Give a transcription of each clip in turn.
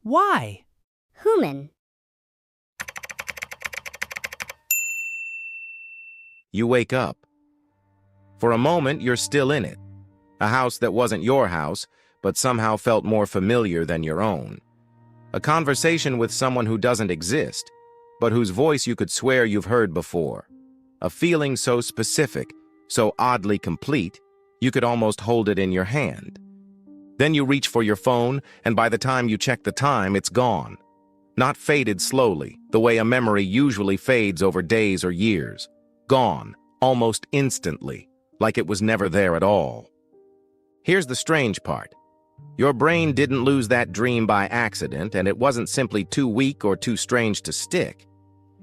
Why? Human. You wake up. For a moment, you're still in it. A house that wasn't your house, but somehow felt more familiar than your own. A conversation with someone who doesn't exist, but whose voice you could swear you've heard before. A feeling so specific, so oddly complete, you could almost hold it in your hand. Then you reach for your phone, and by the time you check the time, it's gone. Not faded slowly, the way a memory usually fades over days or years. Gone, almost instantly, like it was never there at all. Here's the strange part. Your brain didn't lose that dream by accident, and it wasn't simply too weak or too strange to stick.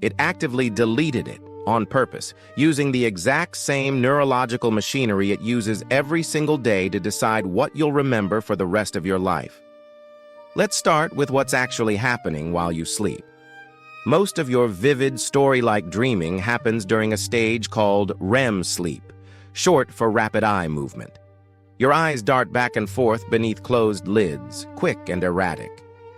It actively deleted it, on purpose, using the exact same neurological machinery it uses every single day to decide what you'll remember for the rest of your life. Let's start with what's actually happening while you sleep. Most of your vivid, story-like dreaming happens during a stage called REM sleep, short for rapid eye movement. Your eyes dart back and forth beneath closed lids, quick and erratic.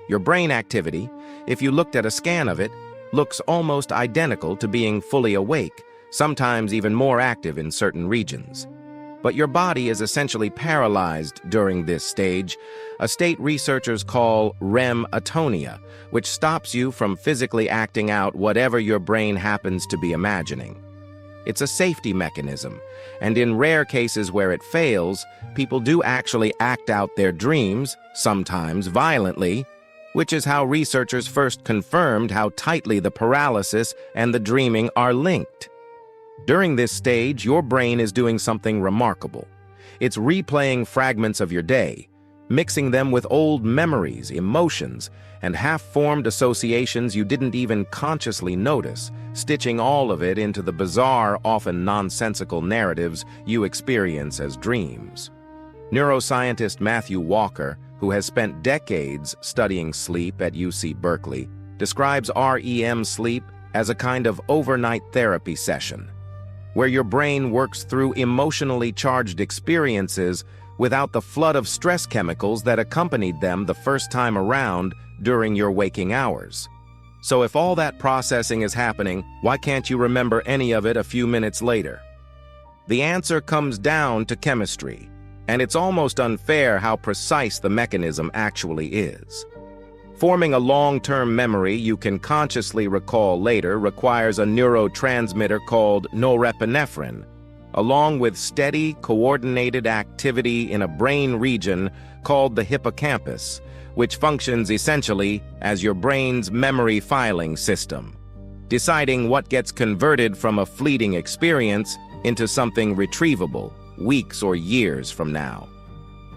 Your brain activity, if you looked at a scan of it, looks almost identical to being fully awake, sometimes even more active in certain regions. But your body is essentially paralyzed during this stage, a state researchers call REM atonia, which stops you from physically acting out whatever your brain happens to be imagining. It's a safety mechanism, and in rare cases where it fails, people do actually act out their dreams, sometimes violently, which is how researchers first confirmed how tightly the paralysis and the dreaming are linked. During this stage, your brain is doing something remarkable. It's replaying fragments of your day, mixing them with old memories, emotions, and half-formed associations you didn't even consciously notice, stitching all of it into the bizarre, often nonsensical narratives you experience as dreams. Neuroscientist Matthew Walker, who has spent decades studying sleep at UC Berkeley, describes REM sleep as a kind of overnight therapy session, where your brain works through emotionally charged experiences without the flood of stress chemicals that accompanied them the first time around during your waking hours. So if all that processing is happening, why can't you remember any of it a few minutes later? The answer comes down to chemistry, and it's almost unfair how precise the mechanism actually is. Forming a long-term memory you can consciously recall later requires a neurotransmitter called norepinephrine, along with steady, coordinated activity in a brain region called the hippocampus, which functions essentially as your brain's memory filing system, deciding what gets converted from a fleeting experience into something retrievable weeks or years from now.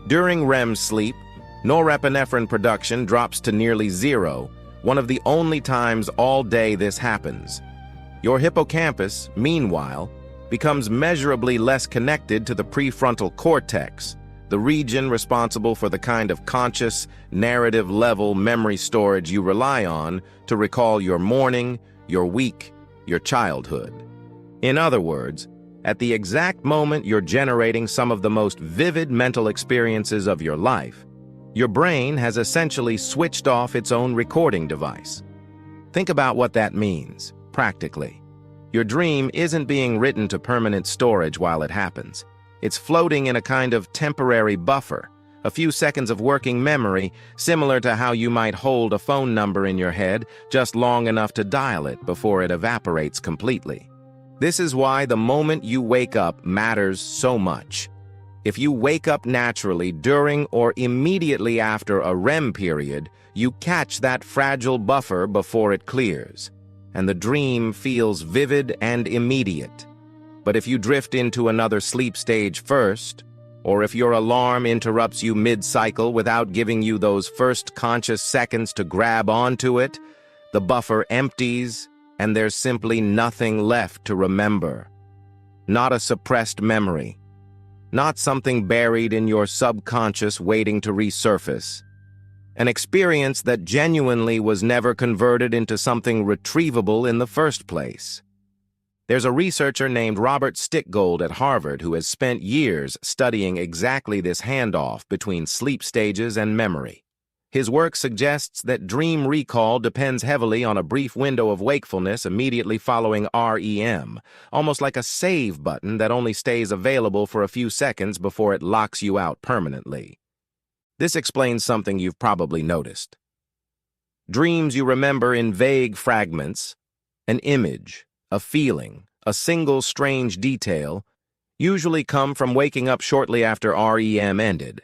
During REM sleep, norepinephrine production drops to nearly zero, one of the only times all day this happens. Your hippocampus, meanwhile, becomes measurably less connected to the prefrontal cortex, the region responsible for the kind of conscious, narrative-level memory storage you rely on to recall your morning, your week, your childhood. In other words, at the exact moment you're generating some of the most vivid mental experiences of your life, your brain has essentially switched off its own recording device. Think about what that means, practically. Your dream isn't being written to permanent storage while it happens. It's floating in a kind of temporary buffer, a few seconds of working memory, similar to how you might hold a phone number in your head just long enough to dial it before it evaporates completely. This is why the moment you wake up matters so much. If you wake up naturally during or immediately after a REM period, you catch that fragile buffer before it clears, and the dream feels vivid and immediate. But if you drift into another sleep stage first, or if your alarm interrupts you mid-cycle without giving you those first conscious seconds to grab onto it, the buffer empties, and there's simply nothing left to remember. Not a suppressed memory. Not something buried in your subconscious waiting to resurface. An experience that genuinely was never converted into something retrievable in the first place. There's a researcher named Robert Stickgold at Harvard who has spent years studying exactly this handoff between sleep stages and memory. His work suggests that dream recall depends heavily on a brief window of wakefulness immediately following REM, almost like a save button that only stays available for a few seconds before it locks you out permanently. This explains something you've probably noticed. Dreams you remember in vague fragments, an image, a feeling, a single strange detail, usually come from waking up shortly after REM ended.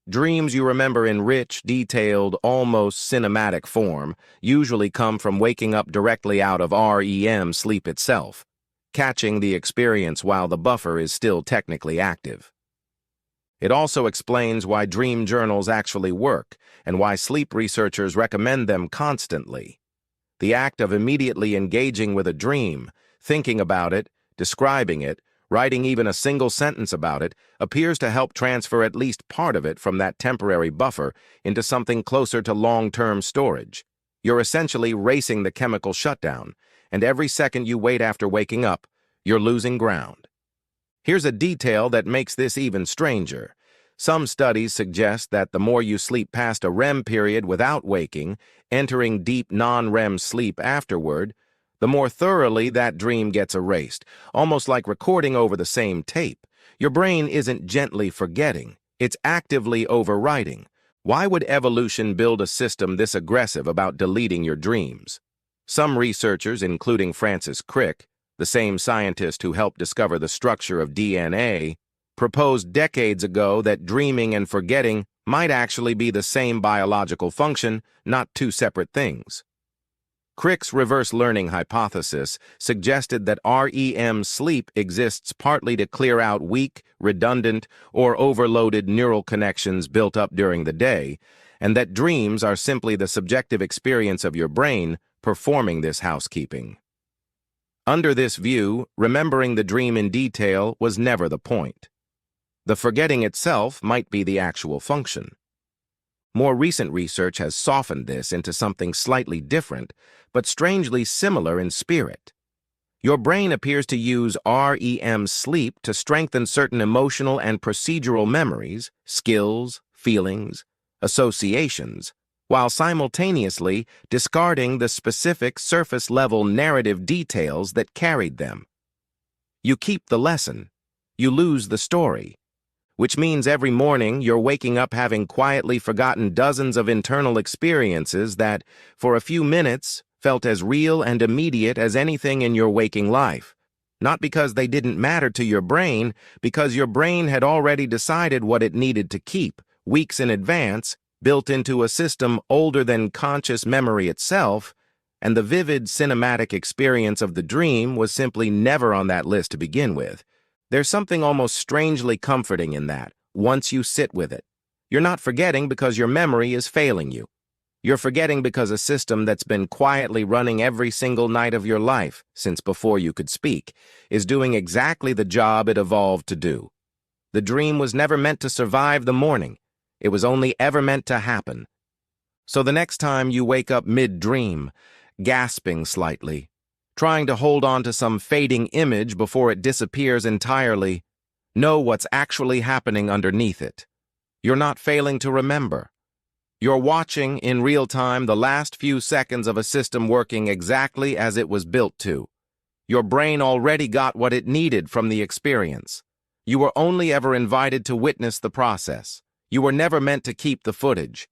Dreams you remember in rich, detailed, almost cinematic form usually come from waking up directly out of REM sleep itself, catching the experience while the buffer is still technically active. It also explains why dream journals actually work and why sleep researchers recommend them constantly. The act of immediately engaging with a dream, thinking about it, describing it, writing even a single sentence about it, appears to help transfer at least part of it from that temporary buffer into something closer to long-term storage. You're essentially racing the chemical shutdown, and every second you wait after waking up, you're losing ground. Here's a detail that makes this even stranger. Some studies suggest that the more you sleep past a REM period without waking, entering deep non-REM sleep afterward, the more thoroughly that dream gets erased, almost like recording over the same tape. Your brain isn't gently forgetting, it's actively overwriting. Why would evolution build a system this aggressive about deleting your dreams? Some researchers, including Francis Crick, the same scientist who helped discover the structure of DNA, proposed decades ago that dreaming and forgetting might actually be the same biological function, not two separate things. Crick's reverse learning hypothesis suggested that REM sleep exists partly to clear out weak, redundant, or overloaded neural connections built up during the day, and that dreams are simply the subjective experience of your brain performing this housekeeping. Under this view, remembering the dream in detail was never the point. The forgetting itself might be the actual function. More recent research has softened this into something slightly different, but strangely similar in spirit. Your brain appears to use REM sleep to strengthen certain emotional and procedural memories, skills, feelings, associations, while simultaneously discarding the specific surface-level narrative details that carried them. You keep the lesson, you lose the story, which means every morning you're waking up having quietly forgotten dozens of internal experiences that, for a few minutes, felt as real and immediate as anything in your waking life. Not because they didn't matter to your brain, because your brain had already decided what it needed to keep, weeks in advance, built into a system older than conscious memory itself, and the vivid cinematic experience of the dream was simply never on that list to begin with. There's something almost strangely comforting in that, once you sit with it. You're not forgetting because your memory is failing you. You're forgetting because a system that's been quietly running every single night of your life, since before you could speak, is doing exactly the job it evolved to do. The dream was never meant to survive the morning. It was only ever meant to happen. So the next time you wake up mid-dream, gasping slightly, trying to hold on to some fading image before it disappears entirely, know what's actually happening underneath it. You're not failing to remember. You're watching, in real time, the last few seconds of a system working exactly as it was built to. Your brain already got what it needed from the experience. You were only ever invited to witness the process. You were never meant to keep the footage.